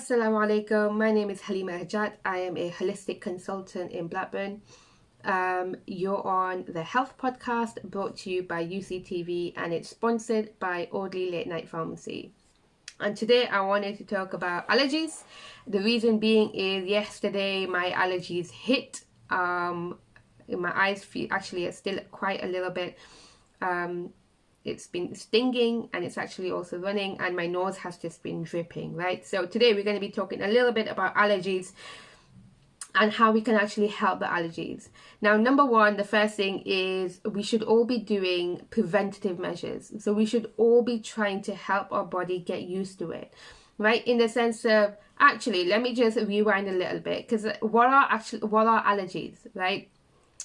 Assalamu alaikum. My name is Halima Hajat. I am a holistic consultant in Blackburn. You're on the Health Podcast brought to you by UCTV and it's sponsored by AUDLEY Late Night Pharmacy. And today I wanted to talk about allergies. The reason being is yesterday my allergies hit. My eyes actually are still quite a little bit. It's been stinging and it's actually also running, and my nose has just been dripping, right? So today we're going to be talking a little bit about allergies and how we can actually help the allergies. Now, number one, the first thing is we should all be doing preventative measures. So we should all be trying to help our body get used to it, right? In the sense of, actually, let me just rewind a little bit, because what are allergies, right?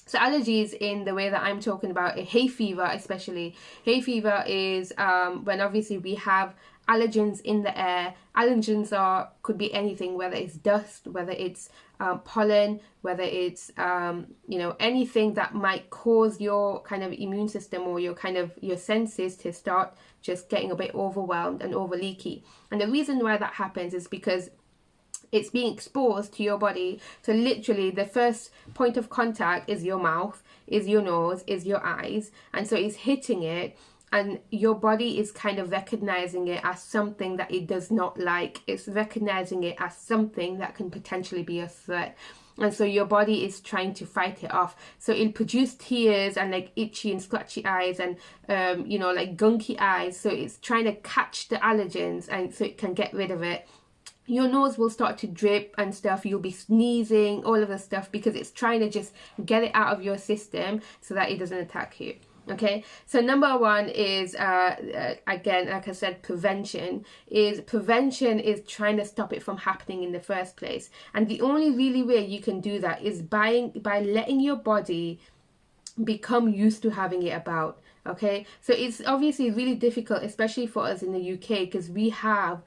So allergies, in the way that I'm talking about, hay fever especially. Hay fever is when obviously we have allergens in the air. Allergens could be anything, whether it's dust, whether it's pollen, whether it's anything that might cause your kind of immune system or your senses to start just getting a bit overwhelmed and over leaky. And the reason why that happens is because it's being exposed to your body. So literally the first point of contact is your mouth, is your nose, is your eyes. And so it's hitting it, and your body is kind of recognizing it as something that it does not like. It's recognizing it as something that can potentially be a threat. And so your body is trying to fight it off. So it'll produce tears and like itchy and scratchy eyes and, like gunky eyes. So it's trying to catch the allergens and so it can get rid of it. Your nose will start to drip and stuff. You'll be sneezing, all of the stuff, because it's trying to just get it out of your system so that it doesn't attack you. Okay, so number one is, again, like I said, prevention is trying to stop it from happening in the first place. And the only really way you can do that is by letting your body become used to having it about. Okay, so it's obviously really difficult, especially for us in the UK, because we have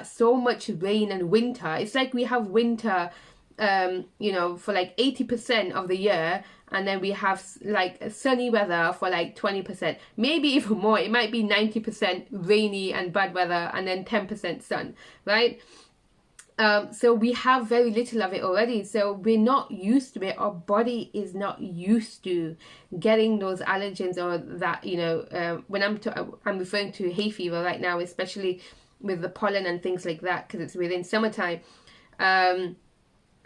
so much rain and winter. It's like we have winter for like 80% of the year, and then we have like sunny weather for like 20%, maybe even more. It might be 90% rainy and bad weather and then 10% sun, right? So we have very little of it already, so we're not used to it. Our body is not used to getting those allergens, or that, when I'm referring to hay fever right now, especially with the pollen and things like that, because it's within summertime.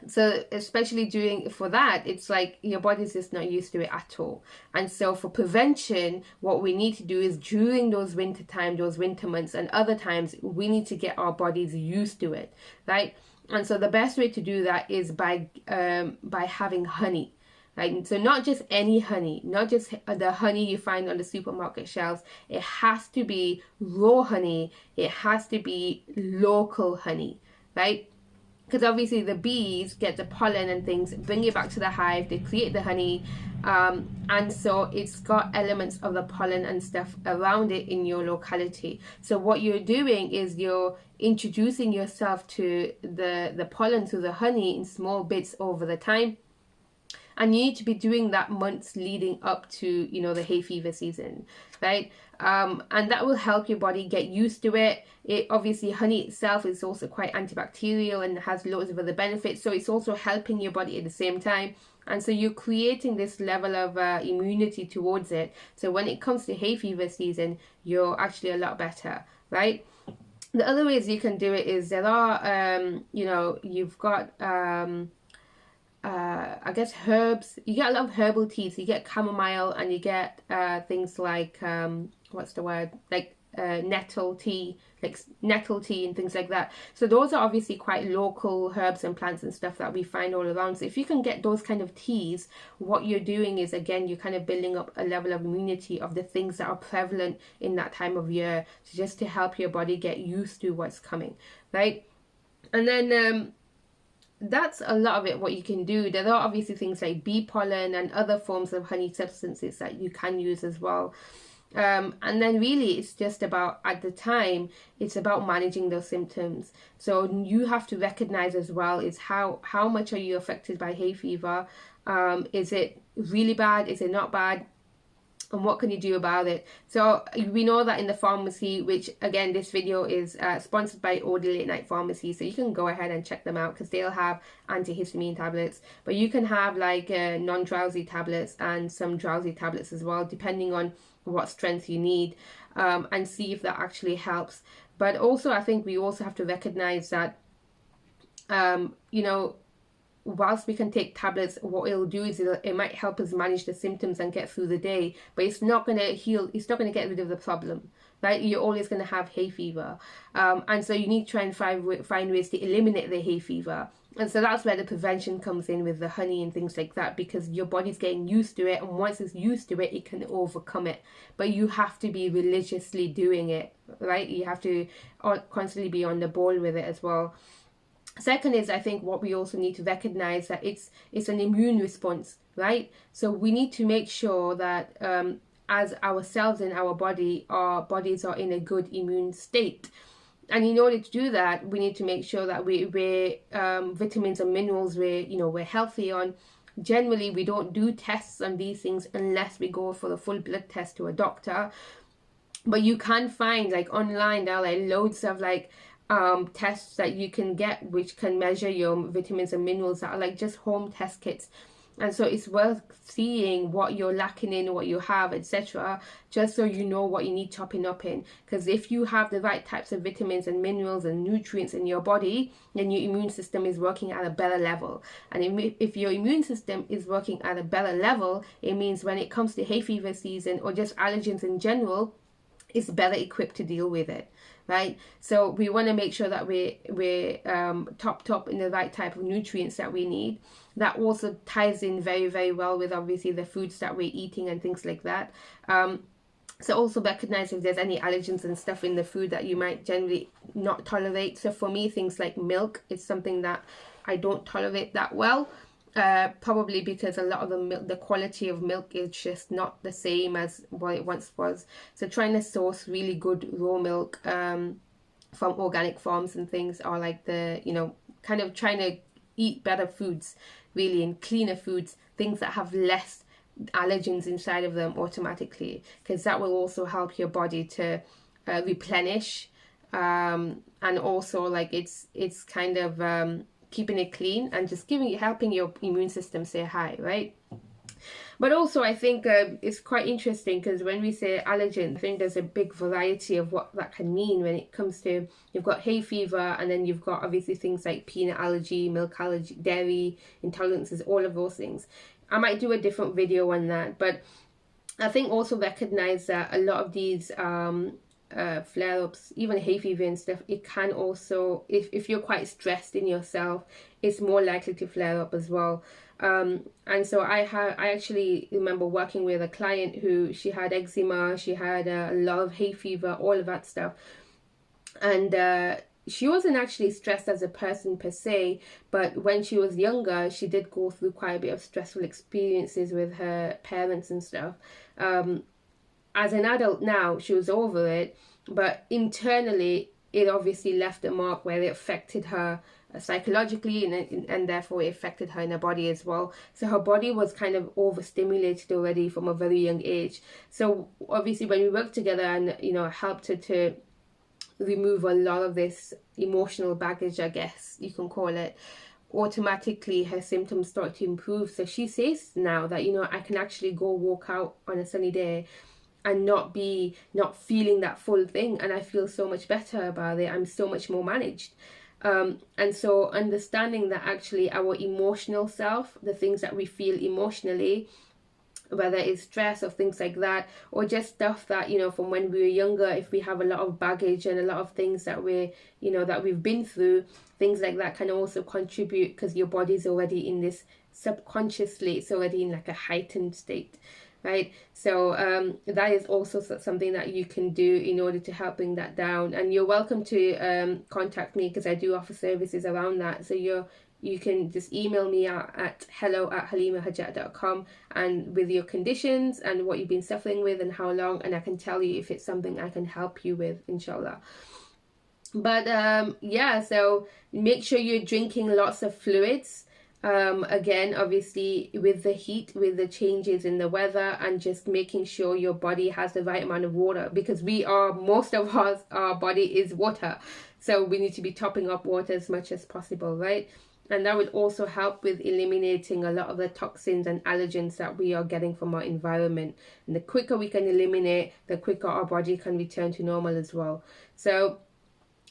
So especially for that, it's like your body's just not used to it at all. And so for prevention, what we need to do is during those winter time, those winter months and other times, we need to get our bodies used to it, right? And so the best way to do that is by having honey. Right? So not just any honey, not just the honey you find on the supermarket shelves. It has to be raw honey. It has to be local honey, right? Because obviously the bees get the pollen and things, bring it back to the hive, they create the honey, and so it's got elements of the pollen and stuff around it in your locality. So what you're doing is you're introducing yourself to the pollen through the honey in small bits over the time. And you need to be doing that months leading up to, the hay fever season, right? And that will help your body get used to it. Obviously, honey itself is also quite antibacterial and has loads of other benefits. So it's also helping your body at the same time. And so you're creating this level of immunity towards it. So when it comes to hay fever season, you're actually a lot better, right? The other ways you can do it is there are, you've got... I guess herbs. You get a lot of herbal teas. You get chamomile, and you get things like nettle tea, and things like that. So those are obviously quite local herbs and plants and stuff that we find all around. So if you can get those kind of teas, what you're doing is, again, you're kind of building up a level of immunity of the things that are prevalent in that time of year, just to help your body get used to what's coming, right? And then that's a lot of it, what you can do. There are obviously things like bee pollen and other forms of honey substances that you can use as well. And then really it's just about, at the time, it's about managing those symptoms. So you have to recognize as well is how much are you affected by hay fever? Is it really bad? Is it not bad? and what can you do about it. So we know that in the pharmacy, which again this video is sponsored by AUDLEY Late Night Pharmacy, so you can go ahead and check them out because they'll have antihistamine tablets, but you can have like non-drowsy tablets and some drowsy tablets as well, depending on what strength you need, and see if that actually helps. But also I think we also have to recognize that you know, whilst we can take tablets, what it'll do is it might help us manage the symptoms and get through the day, but it's not going to heal, it's not going to get rid of the problem, right? You're always going to have hay fever, and so you need to try and find ways to eliminate the hay fever. And so that's where the prevention comes in with the honey and things like that, because your body's getting used to it, and once it's used to it, it can overcome it. But you have to be religiously doing it, right? You have to constantly be on the ball with it as well. Second is, I think what we also need to recognize that it's an immune response, right? So we need to make sure that as ourselves in our bodies are in a good immune state. And in order to do that, we need to make sure that we're vitamins and minerals we're healthy on. Generally, we don't do tests on these things unless we go for a full blood test to a doctor. But you can find, like, online, there are like loads of like tests that you can get which can measure your vitamins and minerals that are like just home test kits. And so it's worth seeing what you're lacking in, what you have, etc., just so you know what you need topping up in. Because if you have the right types of vitamins and minerals and nutrients in your body, then your immune system is working at a better level. And if your immune system is working at a better level, it means when it comes to hay fever season or just allergens in general, it's better equipped to deal with it, right? So we want to make sure that we're topped up in the right type of nutrients that we need. That also ties in very, very well with obviously the foods that we're eating and things like that. So also recognize if there's any allergens and stuff in the food that you might generally not tolerate. So for me, things like milk is something that I don't tolerate that well. Probably because a lot of the quality of milk is just not the same as what it once was. So trying to source really good raw milk from organic farms and things, are like kind of trying to eat better foods really, and cleaner foods, things that have less allergens inside of them automatically, because that will also help your body to replenish, and also like it's kind of keeping it clean and just helping your immune system say hi, right? But also I think it's quite interesting because when we say allergen, I think there's a big variety of what that can mean when it comes to, you've got hay fever, and then you've got obviously things like peanut allergy, milk allergy, dairy intolerances, all of those things. I might do a different video on that, but I think also recognize that a lot of these flare-ups, even hay fever and stuff, it can also, if you're quite stressed in yourself, it's more likely to flare up as well. And so I actually remember working with a client who, she had eczema, she had a lot of hay fever, all of that stuff, and she wasn't actually stressed as a person per se, but when she was younger, she did go through quite a bit of stressful experiences with her parents and stuff. As an adult now, she was over it, but internally, it obviously left a mark where it affected her psychologically, and therefore it affected her in her body as well. So her body was kind of overstimulated already from a very young age. So obviously when we worked together and, helped her to remove a lot of this emotional baggage, I guess you can call it, automatically her symptoms start to improve. So she says now that, I can actually go walk out on a sunny day and not feeling that full thing, and I feel so much better about it. I'm so much more managed. And so understanding that actually our emotional self, the things that we feel emotionally, whether it's stress or things like that, or just stuff that, from when we were younger, if we have a lot of baggage and a lot of things that that we've been through, things like that can also contribute, because your body's already in this subconsciously, it's already in like a heightened state, right? So that is also something that you can do in order to help bring that down. And you're welcome to contact me, because I do offer services around that. So you can just email me at hello@halimahajat.com, and with your conditions and what you've been suffering with and how long, and I can tell you if it's something I can help you with, inshallah. But so make sure you're drinking lots of fluids. Again, obviously, with the heat, with the changes in the weather, and just making sure your body has the right amount of water, because most of us, our body is water. So we need to be topping up water as much as possible, right? And that would also help with eliminating a lot of the toxins and allergens that we are getting from our environment. And the quicker we can eliminate, the quicker our body can return to normal as well. So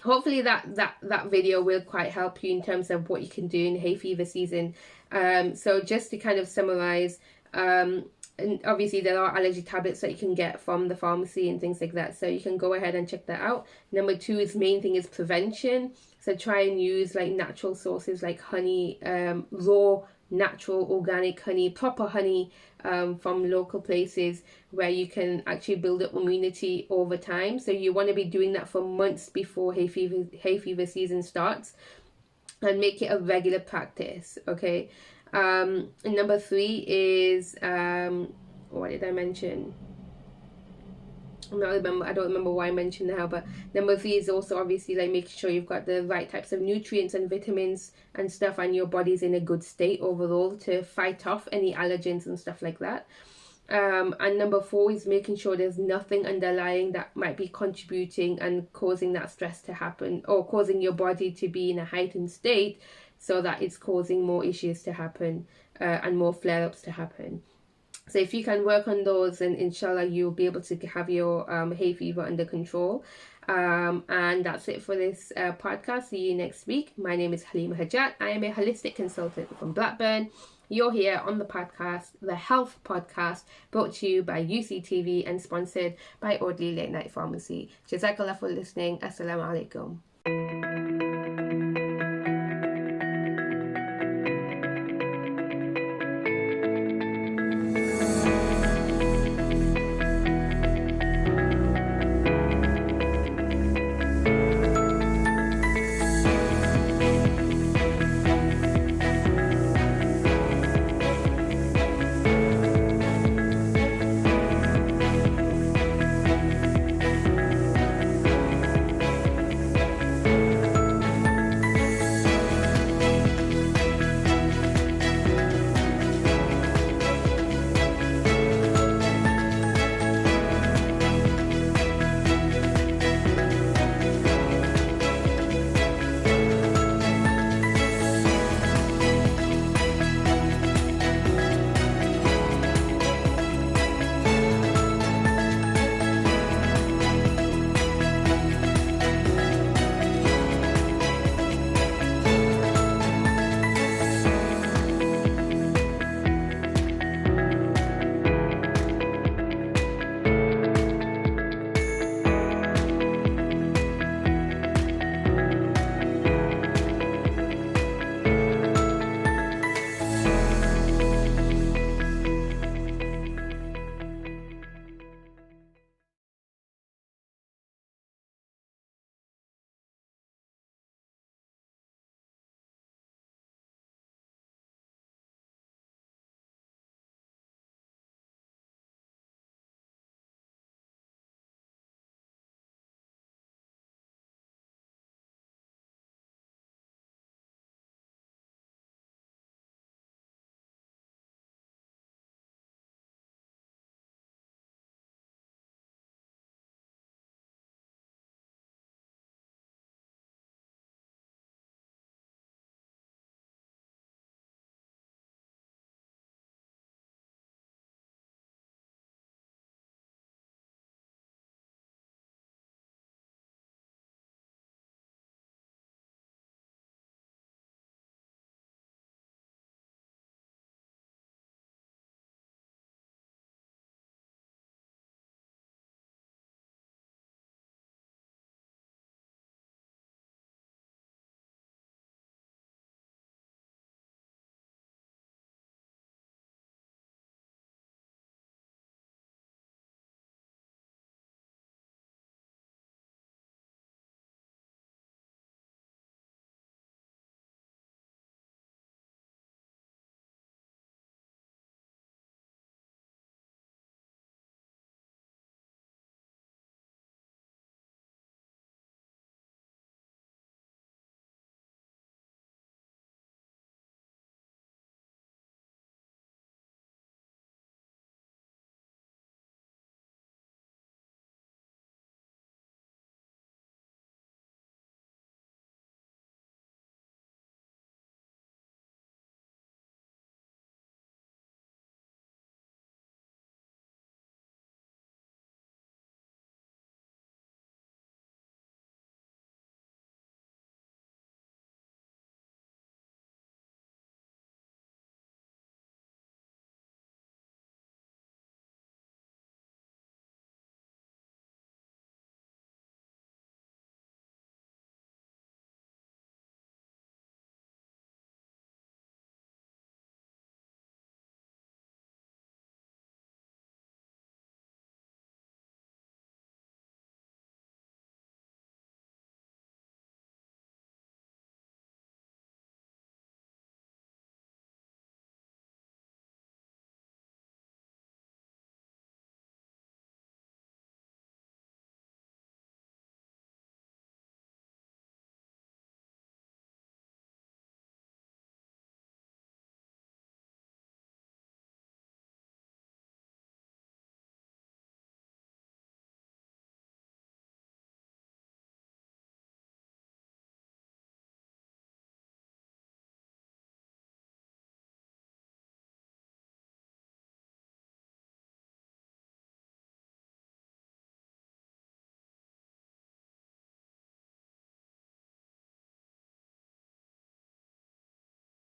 hopefully that video will quite help you in terms of what you can do in hay fever season. So just to kind of summarize, and obviously there are allergy tablets that you can get from the pharmacy and things like that, so you can go ahead and check that out. Number two is main thing is prevention, so try and use like natural sources like honey, raw natural organic honey, proper honey, from local places where you can actually build up immunity over time. So you want to be doing that for months before hay fever season starts, and make it a regular practice. Okay. And number three is what did I mention? I don't remember why I mentioned now, but number three is also obviously like making sure you've got the right types of nutrients and vitamins and stuff, and your body's in a good state overall to fight off any allergens and stuff like that. And number four is making sure there's nothing underlying that might be contributing and causing that stress to happen, or causing your body to be in a heightened state so that it's causing more issues to happen, and more flare-ups to happen. So if you can work on those, then inshallah you'll be able to have your hay fever under control. And that's it for this podcast. See you next week. My name is Halima Hajat. I am a holistic consultant from Blackburn. You're here on the podcast, the Health Podcast, brought to you by UCTV and sponsored by AUDLEY Late Night Pharmacy. Jazakallah for listening. Assalamu alaikum.